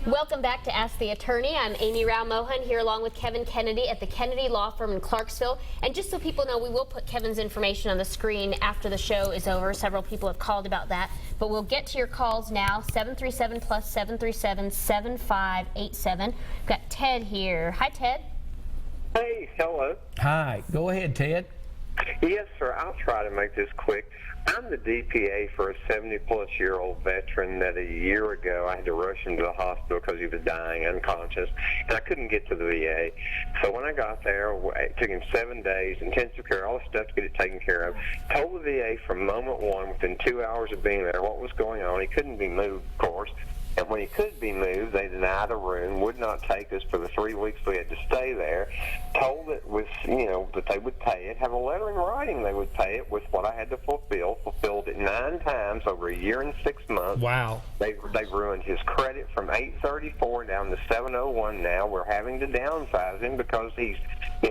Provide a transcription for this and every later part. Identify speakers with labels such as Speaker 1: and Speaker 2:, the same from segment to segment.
Speaker 1: Welcome back to Ask the Attorney. I'm Amy Rao-Mohan here along with Kevin Kennedy at the Kennedy Law Firm in Clarksville. And just so people know, we will put Kevin's information on the screen after the show is over. Several people have called about that. But we'll get to your calls now. 737 plus 737 7587. We've got Ted here. Hi, Ted.
Speaker 2: Hey, hello.
Speaker 3: Hi. Go ahead, Ted.
Speaker 2: Yes, sir. I'll try to make this quick. I'm the DPA for a 70-plus-year-old veteran that a year ago I had to rush him to the hospital because he was dying, unconscious, and I couldn't get to the VA. So when I got there, it took him 7 days, intensive care, all the stuff to get it taken care of. Told the VA from moment one, within 2 hours of being there, what was going on. He couldn't be moved, of course. And when he could be moved, they denied a room, would not take us for the 3 weeks we had to stay there, told it with, that they would pay it, have a letter in writing they would pay it with what I had to fulfilled it 9 times over a year and 6 months.
Speaker 3: Wow.
Speaker 2: They've ruined his credit from 834 down to 701 now. We're having to downsize him because he's,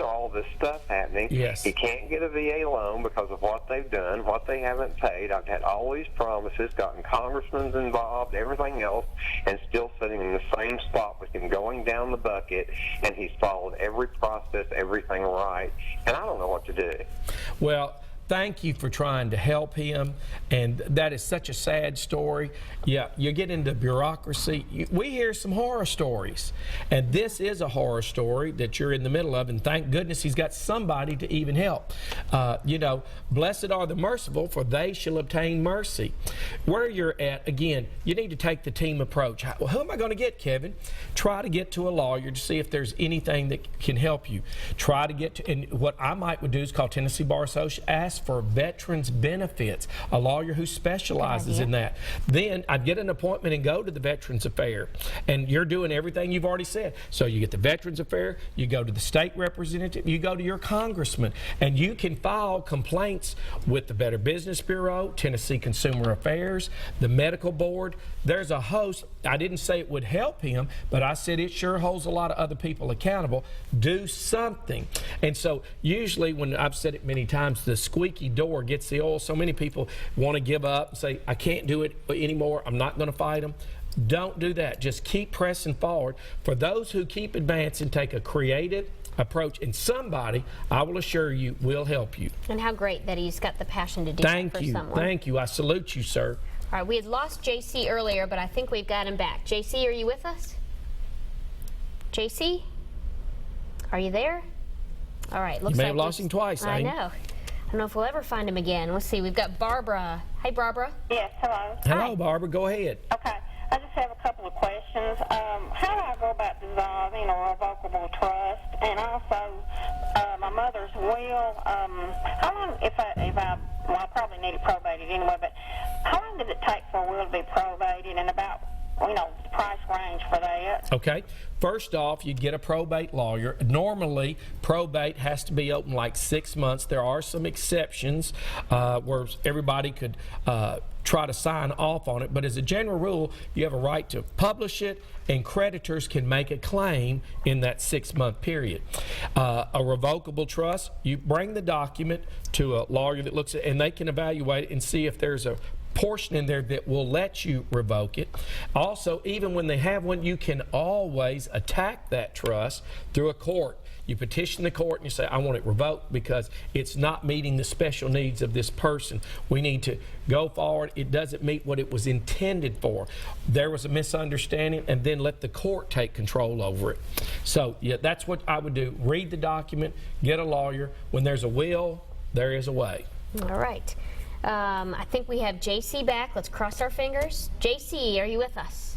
Speaker 2: all this stuff happening.
Speaker 3: Yes.
Speaker 2: He can't get a VA loan because of what they've done, what they haven't paid. I've had all these promises, gotten congressmen involved, everything else, and still sitting in the same spot with him going down the bucket, and he's followed every process, everything right, and I don't know what to do.
Speaker 3: Well, thank you for trying to help him, and that is such a sad story. Yeah, you get into bureaucracy. We hear some horror stories, and this is a horror story that you're in the middle of, and thank goodness he's got somebody to even help. Blessed are the merciful, for they shall obtain mercy. Where you're at, again, you need to take the team approach. Well, who am I going to get, Kevin? Try to get to a lawyer to see if there's anything that can help you. Try to get to, and what I might would do is call Tennessee Bar Association, ask for veterans benefits, a lawyer who specializes in that. Then I'd get an appointment and go to the Veterans Affair, and you're doing everything you've already said. So you get the Veterans Affair, you go to the state representative, you go to your congressman, and you can file complaints with the Better Business Bureau, Tennessee Consumer Affairs, the medical board. There's a host. I didn't say it would help him, but I said it sure holds a lot of other people accountable. Do something. And so usually, when I've said it many times, the squeaky door gets the oil. So many people want to give up and say, I can't do it anymore. I'm not going to fight them. Don't do that. Just keep pressing forward. For those who keep advancing, take a creative approach, and somebody, I will assure you, will help you.
Speaker 1: And how great that he's got the passion to do that for someone.
Speaker 3: Thank you. I salute you, sir.
Speaker 1: All right, we had lost JC earlier, but I think we've got him back. JC, are you with us? JC? Are you there? All right, looks like
Speaker 3: you may have lost him twice.
Speaker 1: I know. I don't know if we'll ever find him again. Let's see. We've got Barbara. Hi, Barbara.
Speaker 4: Yes, hello.
Speaker 3: Hello, Barbara. Go ahead.
Speaker 4: Okay. I just have a couple of questions. How do I go about dissolving a revocable trust? And also, my mother's will, how long, I probably need it probated anyway, but how long does it take for a will to be probated, and about, the price range for that?
Speaker 3: Okay. First off, you get a probate lawyer. Normally, probate has to be open like 6 months. There are some exceptions where everybody could try to sign off on it, but as a general rule, you have a right to publish it, and creditors can make a claim in that 6-month period. A revocable trust, you bring the document to a lawyer that looks at it, and they can evaluate it and see if there's a portion in there that will let you revoke it. Also, even when they have one, you can always attack that trust through a court. You petition the court and you say, I want it revoked because it's not meeting the special needs of this person. We need to go forward. It doesn't meet what it was intended for. There was a misunderstanding, and then let the court take control over it. So, yeah, that's what I would do. Read the document, get a lawyer. When there's a will, there is a way.
Speaker 1: All right. I think we have JC back. Let's cross our fingers. JC, are you with us?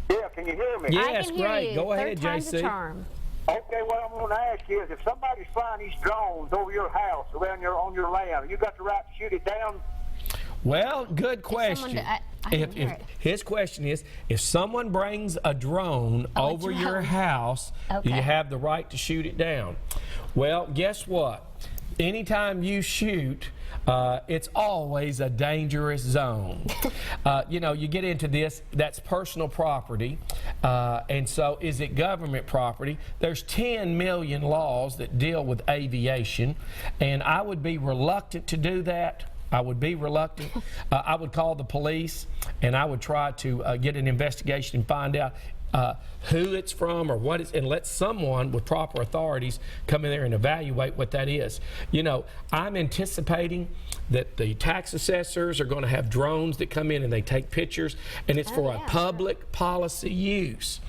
Speaker 5: Yeah, can you hear me?
Speaker 3: Yes,
Speaker 1: I can hear
Speaker 3: great.
Speaker 1: you.
Speaker 3: Go ahead,
Speaker 1: Third time's
Speaker 3: JC.
Speaker 1: a charm.
Speaker 5: Okay, what I'm going to ask you is, if somebody's flying these drones over your house, around on your land, you got the right to shoot it down?
Speaker 3: Well, good question. His question is, if someone brings a drone over your house, do you have the right to shoot it down? Well, guess what? Anytime you shoot, it's always a dangerous zone. You get into this, that's personal property, and so is it government property? There's 10 million laws that deal with aviation, and I would be reluctant to do that. I would be reluctant. I would call the police, and I would try to get an investigation and find out who it's from or what it's, and let someone with proper authorities come in there and evaluate what that is. You know, I'm anticipating that the tax assessors are going to have drones that come in and they take pictures, and it's for a public policy use.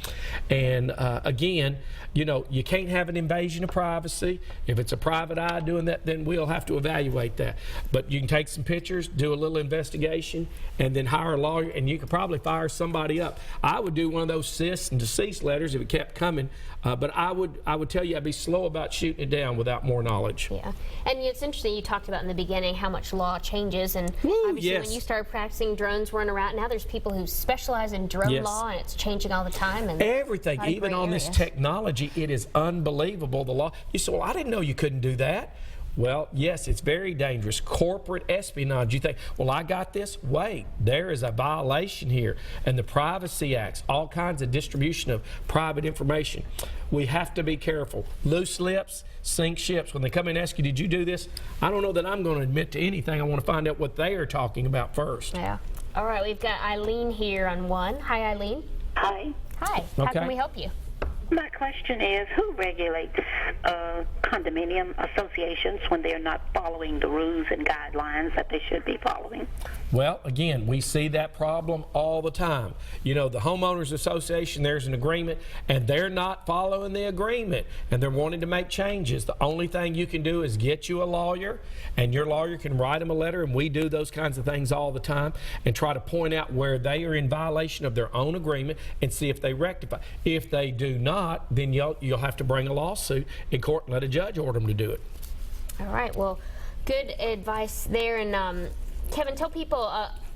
Speaker 3: And again, you know, you can't have an invasion of privacy. If it's a private eye doing that, then we'll have to evaluate that. But you can take some pictures, do a little investigation, and then hire a lawyer, and you could probably fire somebody up. I would do one of those cease and desist letters if it kept coming, but I would tell you I'd be slow about shooting it down without more knowledge.
Speaker 1: Yeah, and it's interesting, you talked about in the beginning how much law changes, and obviously when you started practicing, drones weren't around. Now there's people who specialize in drone law, and it's changing all the time. And
Speaker 3: everything, even on this technology, it is unbelievable, the law. You say, well, I didn't know you couldn't do that. Well, yes, it's very dangerous. Corporate espionage. You think, well, I got this? Wait, there is a violation here. And the Privacy Acts, all kinds of distribution of private information. We have to be careful. Loose lips sink ships. When they come in and ask you, did you do this? I don't know that I'm going to admit to anything. I want to find out what they are talking about first.
Speaker 1: Yeah. All right, we've got Eileen here on one. Hi, Eileen.
Speaker 6: Hi.
Speaker 1: Hi. How can we help you?
Speaker 6: My question is, who regulates condominium associations when they're not following the rules and guidelines that they should be following?
Speaker 3: Well, again, we see that problem all the time. You know, the homeowners association, there's an agreement, and they're not following the agreement, and they're wanting to make changes. The only thing you can do is get you a lawyer, and your lawyer can write them a letter, and we do those kinds of things all the time, and try to point out where they are in violation of their own agreement and see if they rectify. If they do not, then you'll have to bring a lawsuit in court and let a judge order them to do it.
Speaker 1: All right. Well, good advice there. And Kevin, tell people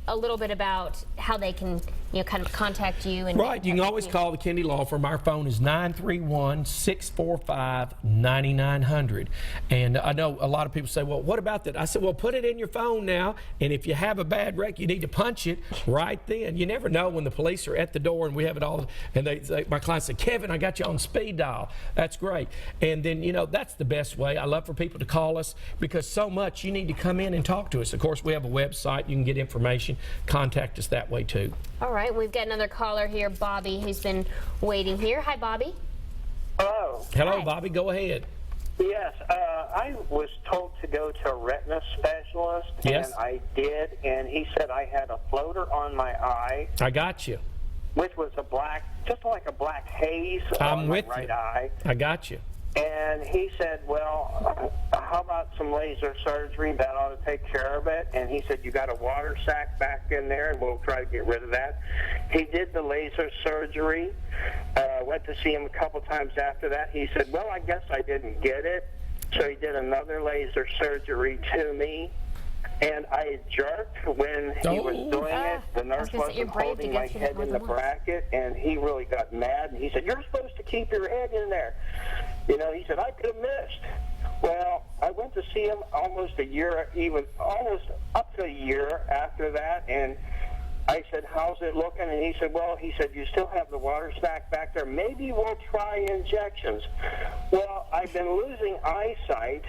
Speaker 1: a little bit about how they can, you know, kind of contact you. And
Speaker 3: right. You can always call the Kennedy Law Firm. Our phone is 931-645-9900. And I know a lot of people say, well, what about that? I said, well, put it in your phone now. And if you have a bad wreck, you need to punch it right then. You never know when the police are at the door and we have it all. And they say, my client said, Kevin, I got you on speed dial. That's great. And then, you know, that's the best way. I love for people to call us because so much you need to come in and talk to us. Of course, we have a website. You can get information. Contact us that way too.
Speaker 1: All right, we've got another caller here, Bobby, who's been waiting here. Hi, Bobby.
Speaker 2: Hello.
Speaker 3: Hello,
Speaker 1: Hi.
Speaker 3: Bobby. Go ahead.
Speaker 2: Yes, I was told to go to a retina specialist,
Speaker 3: Yes.
Speaker 2: and I did, and he said I had a floater on my eye,
Speaker 3: I got you.
Speaker 2: which was a black, just like a black haze
Speaker 3: I'm
Speaker 2: on my
Speaker 3: with
Speaker 2: right
Speaker 3: you.
Speaker 2: eye.
Speaker 3: I got you.
Speaker 2: And he said, well, how about some laser surgery? That ought to take care of it. And he said, you got a water sac back in there, and we'll try to get rid of that. He did the laser surgery. Went to see him a couple times after that. He said, well, I guess I didn't get it. So he did another laser surgery to me. And I jerked when he was doing it. The nurse wasn't holding my head in the bracket, and he really got mad. And he said, you're supposed to keep your head in there. You know, he said, I could have missed. Well, I went to see him almost a year, almost up to a year after that, and I said, how's it looking? And he said, well, you still have the water sac back there. Maybe we'll try injections. Well, I've been losing eyesight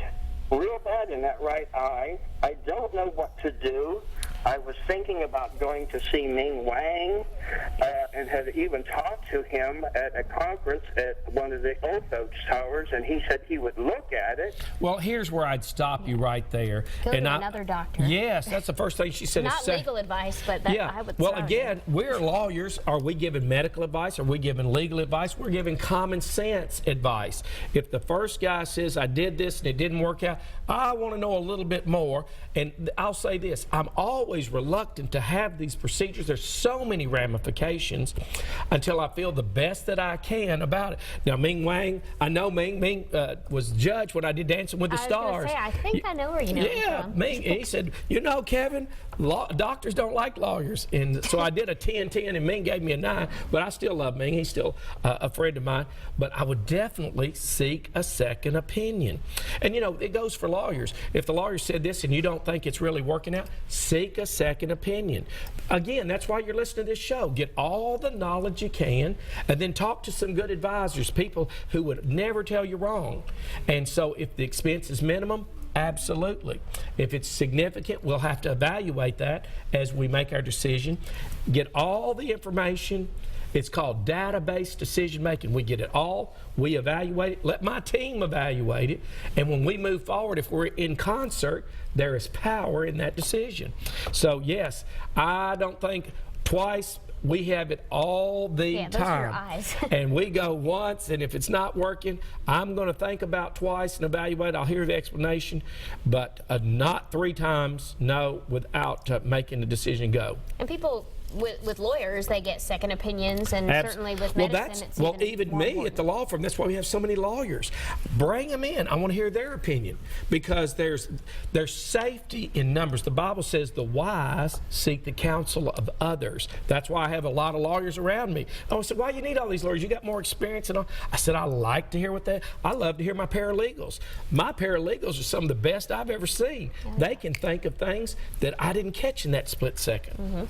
Speaker 2: real bad in that right eye. I don't know what to do. I was thinking about going to see Ming Wang and had even talked to him at a conference at one of the Old Folks Towers, and he said he would look at it.
Speaker 3: Well, here's where I'd stop you right there.
Speaker 1: Go to another doctor.
Speaker 3: Yes, that's the first thing she said.
Speaker 1: Not legal advice, but that I would
Speaker 3: Well,
Speaker 1: start.
Speaker 3: again, we're lawyers. Are we giving medical advice? Are we giving legal advice? We're giving common sense advice. If the first guy says, I did this and it didn't work out, I want to know a little bit more. And I'll say this, I'm always reluctant to have these procedures. There's so many ramifications until I feel the best that I can about it. Now, Ming Wang, I know Ming was the judge when I did Dancing with the Stars.
Speaker 1: I think I know where you know him from.
Speaker 3: Ming, he said, you know, Kevin, doctors don't like lawyers. And so I did a 10-10, and Ming gave me a 9, but I still love Ming. He's still a friend of mine. But I would definitely seek a second opinion. And, you know, it goes for lawyers. If the lawyer said this and you don't think it's really working out, seek a second opinion. Again, that's why you're listening to this show. Get all the knowledge you can, and then talk to some good advisors, people who would never tell you wrong. And so if the expense is minimum, absolutely. If it's significant, we'll have to evaluate that as we make our decision. Get all the information It's called database decision making. We get it all, we evaluate it, let my team evaluate it, and when we move forward, if we're in concert, there is power in that decision. So yes, I don't think twice. We have it all the
Speaker 1: those are your
Speaker 3: time.
Speaker 1: eyes.
Speaker 3: And we go once, and if it's not working, I'm going to think about twice and evaluate. I'll hear the explanation, but not 3 times, no, without making the decision go.
Speaker 1: And people with lawyers, they get second opinions, and certainly with medicine, it's
Speaker 3: even
Speaker 1: more
Speaker 3: me
Speaker 1: important.
Speaker 3: at the law firm. That's why we have so many lawyers. Bring them in. I want to hear their opinion, because there's safety in numbers. The Bible says the wise seek the counsel of others. That's why I have a lot of lawyers around me. I said, why you need all these lawyers? You got more experience and all. I said, I like to hear what I love to hear my paralegals. My paralegals are some of the best I've ever seen.
Speaker 1: Yeah.
Speaker 3: They can think of things that I didn't catch in that split second.
Speaker 1: Mm-hmm.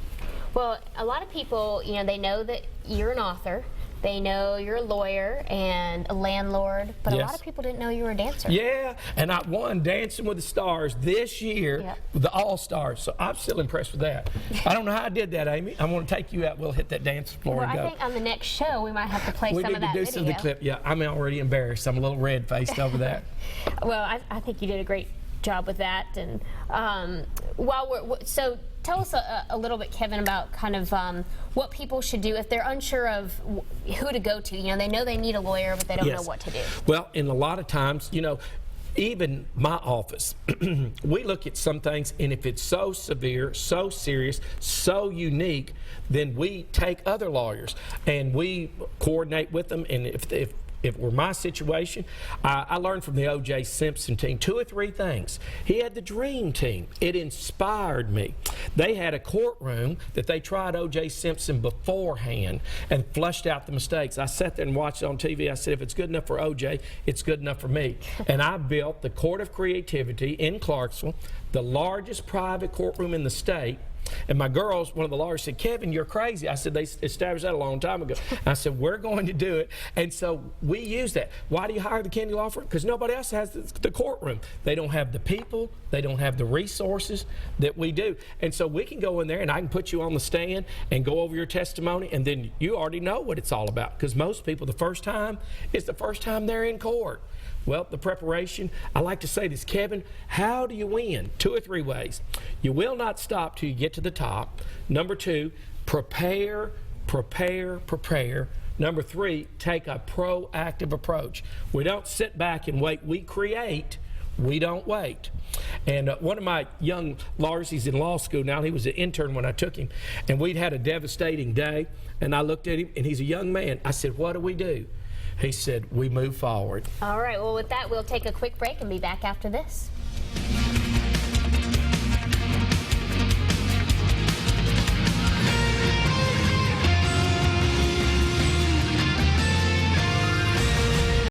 Speaker 1: Well, a lot of people, they know that you're an author. They know you're a lawyer and a landlord, but a lot of people didn't know you were a dancer.
Speaker 3: Yeah, and I won Dancing with the Stars this year, the All-Stars, so I'm still impressed with that. I don't know how I did that, Amy. I want to take you out. We'll hit that dance floor and go.
Speaker 1: I think on the next show we might have to play some of that video.
Speaker 3: We need to do some of the clip. Yeah, I'm already embarrassed. I'm a little red-faced over that.
Speaker 1: Well, I think you did a great job with that. And so tell us a little bit, Kevin, about kind of what people should do if they're unsure of who to go to. They know they need a lawyer, but they don't know what to do.
Speaker 3: Well, in a lot of times, even my office, we look at some things, and if it's so severe, so serious, so unique, then we take other lawyers and we coordinate with them. And if it were my situation, I learned from the O.J. Simpson team 2 or 3 things. He had the dream team. It inspired me. They had a courtroom that they tried O.J. Simpson beforehand and flushed out the mistakes. I sat there and watched it on TV. I said, if it's good enough for O.J., it's good enough for me. And I built the Court of Creativity in Clarksville, the largest private courtroom in the state. And my girls, one of the lawyers said, Kevin, you're crazy. I said, they established that a long time ago. I said, we're going to do it. And so we use that. Why do you hire the Kennedy Law Firm? Because nobody else has the courtroom. They don't have the people. They don't have the resources that we do. And so we can go in there and I can put you on the stand and go over your testimony, and then you already know what it's all about. Because most people, the first time is the first time they're in court. Well, the preparation, I like to say this, Kevin, how do you win? 2 or 3 ways. You will not stop till you get to the top. Number 2, prepare, prepare, prepare. Number 3, take a proactive approach. We don't sit back and wait. We create. We don't wait. And one of my young lawyers, he's in law school now. He was an intern when I took him. And we'd had a devastating day. And I looked at him, and he's a young man. I said, what do we do? He said, we move forward.
Speaker 1: All right. Well, with that, we'll take a quick break and be back after this.